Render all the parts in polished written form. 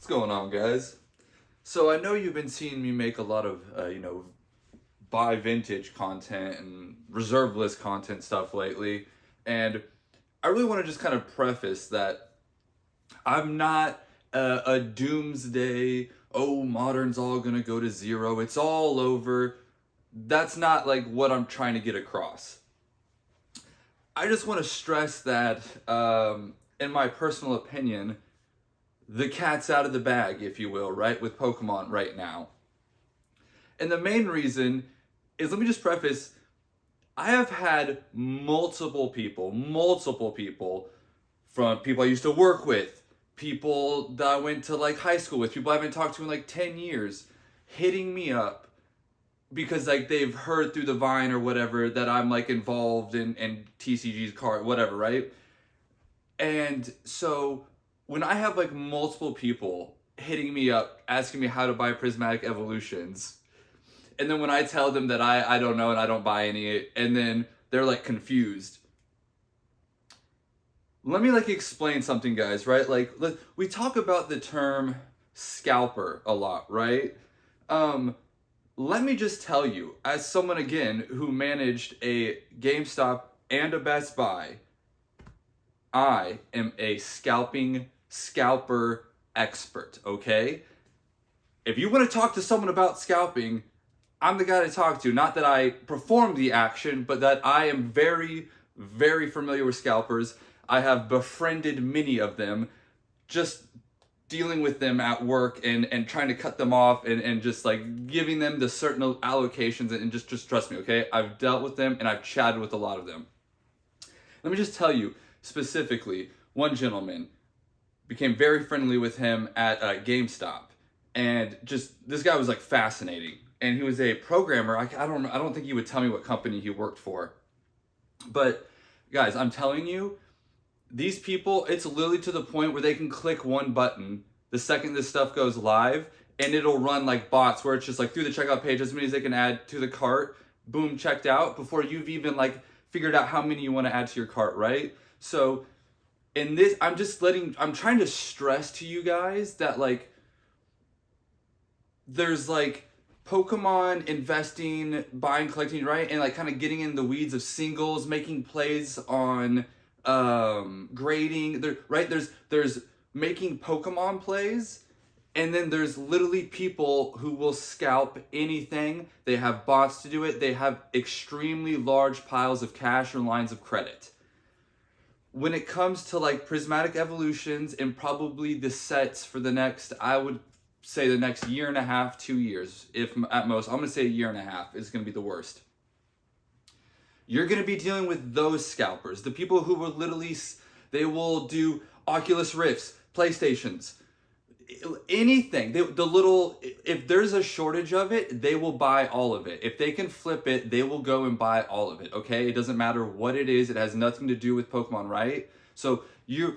What's going on, guys? So I know you've been seeing me make a lot of, buy vintage content and reserve list content stuff lately. And I really want to just kind of preface that I'm not a doomsday, oh, modern's all going to go to zero, it's all over. That's not like what I'm trying to get across. I just want to stress that, in my personal opinion, the cat's out of the bag, if you will, right, with Pokemon right now. And the main reason is, let me just preface, I have had multiple people from people I used to work with, people that I went to like high school with, people I haven't talked to in like 10 years, hitting me up because like they've heard through the Vine or whatever that I'm like involved in TCG's card, whatever, right? And so when I have like multiple people hitting me up asking me how to buy prismatic evolutions, and then when I tell them that I don't know and I don't buy any, and then they're like confused. Let me like explain something, guys, right? Like we talk about the term scalper a lot, right? Let me just tell you, as someone again who managed a GameStop and a Best Buy, I am a scalper expert, okay? If you want to talk to someone about scalping, I'm the guy to talk to. Not that I perform the action, but that I am very, very familiar with scalpers. I have befriended many of them, just dealing with them at work and trying to cut them off and just like giving them the certain allocations and just trust me, okay? I've dealt with them and I've chatted with a lot of them. Let me just tell you, specifically, one gentleman, became very friendly with him at GameStop, and just this guy was like fascinating. And he was a programmer. I don't think he would tell me what company he worked for. But guys, I'm telling you, these people, it's literally to the point where they can click one button the second this stuff goes live, and it'll run like bots where it's just like through the checkout page, as many as they can add to the cart, boom, checked out, before you've even like figured out how many you want to add to your cart, right? So in this, I'm trying to stress to you guys that like there's like Pokemon investing, buying, collecting, right? And like kind of getting in the weeds of singles, making plays on grading. There's making Pokemon plays, and then there's literally people who will scalp anything. They have bots to do it. They have extremely large piles of cash or lines of credit. When it comes to like prismatic evolutions and probably the sets for the next, I would say the next year and a half, 2 years, if at most, I'm gonna say a year and a half is gonna be the worst. You're gonna be dealing with those scalpers, the people who will literally, they will do Oculus Rifts, PlayStations, anything. If there's a shortage of it, they will buy all of it. If they can flip it, they will go and buy all of it, okay? It doesn't matter what it is. It has nothing to do with Pokemon, right? So you're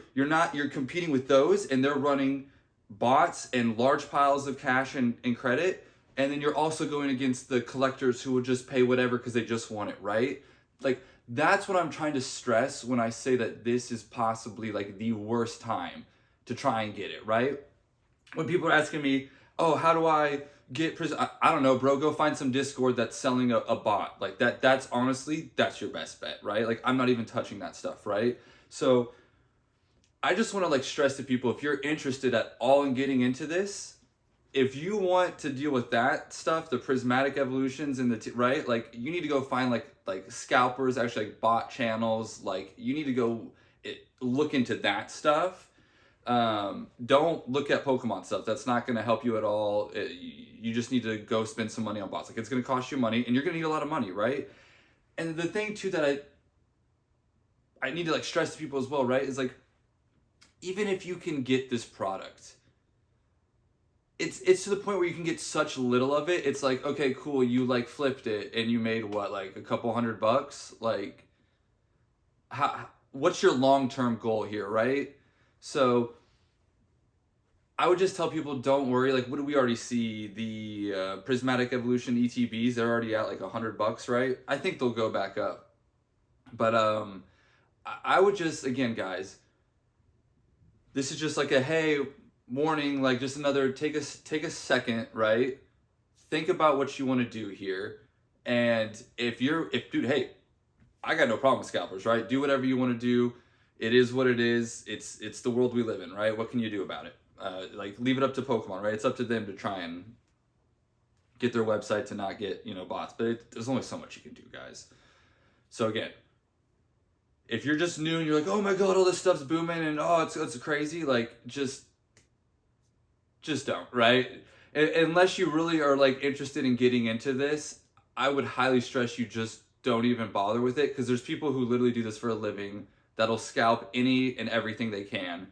competing with those, and they're running bots and large piles of cash and credit, and then you're also going against the collectors who will just pay whatever because they just want it, right? Like, that's what I'm trying to stress when I say that this is possibly like the worst time to try and get it, right? When people are asking me, oh, how do I get I don't know, bro, go find some Discord that's selling a bot. Like that's honestly, that's your best bet, right? Like, I'm not even touching that stuff, right? So I just want to like stress to people, if you're interested at all in getting into this, if you want to deal with that stuff, the prismatic evolutions and right, like you need to go find like scalpers, actually like bot channels. Like you need to go look into that stuff. Don't look at Pokemon stuff. That's not going to help you at all. You just need to go spend some money on bots. Like, it's going to cost you money, and you're going to need a lot of money, right? And the thing too that I need to like stress to people as well, right, is like, even if you can get this product, it's to the point where you can get such little of it. It's like, okay, cool, you like flipped it and you made what, like a couple $100? Like, what's your long-term goal here, right? So I would just tell people, don't worry. Like, what do we already see? The prismatic evolution ETBs, they're already at like $100, right? I think they'll go back up. But I would just, again, guys, this is just like a, hey, warning, like just another, take a second, right? Think about what you want to do here. And dude, hey, I got no problem with scalpers, right? Do whatever you want to do. It is what it is. It's the world we live in, right? What can you do about it? Like, leave it up to Pokemon, right? It's up to them to try and get their website to not get, bots. But there's only so much you can do, guys. So again, if you're just new and you're like, oh my god, all this stuff's booming and oh, it's crazy, like, just don't, right? Unless you really are like interested in getting into this, I would highly stress you just don't even bother with it, because there's people who literally do this for a living that'll scalp any and everything they can.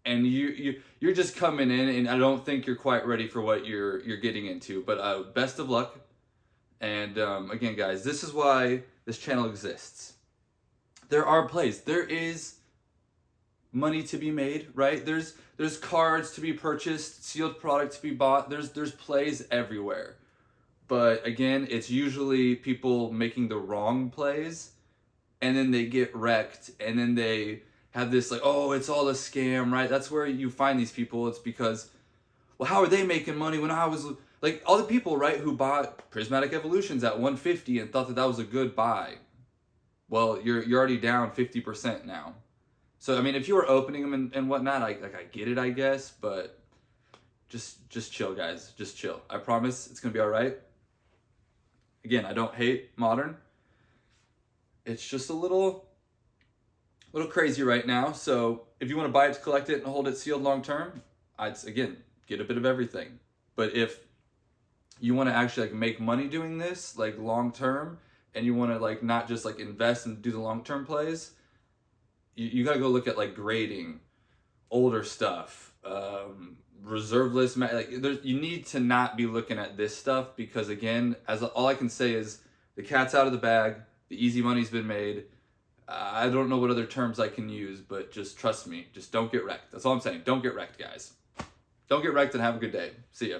And you're just coming in, and I don't think you're quite ready for what you're getting into. But best of luck. And again, guys, this is why this channel exists. There are plays. There is money to be made, right? There's cards to be purchased, sealed product to be bought. There's plays everywhere. But again, it's usually people making the wrong plays, and then they get wrecked, and then they have this like, oh, it's all a scam, right? That's where you find these people. It's because, well, how are they making money when I was like, all the people, right, who bought Prismatic Evolutions at 150 and thought that was a good buy. Well, you're already down 50% now. So I mean, if you were opening them and whatnot, I get it, I guess, but just chill, guys. Just chill. I promise it's gonna be all right. Again, I don't hate Modern. It's just a little crazy right now. So if you want to buy it to collect it and hold it sealed long term, I'd again get a bit of everything. But if you want to actually like make money doing this like long term, and you want to like not just like invest and do the long term plays, you got to go look at like grading, older stuff, reserve list. Like you need to not be looking at this stuff, because again, all I can say is the cat's out of the bag. The easy money's been made. I don't know what other terms I can use, but just trust me. Just don't get wrecked. That's all I'm saying. Don't get wrecked, guys. Don't get wrecked, and have a good day. See ya.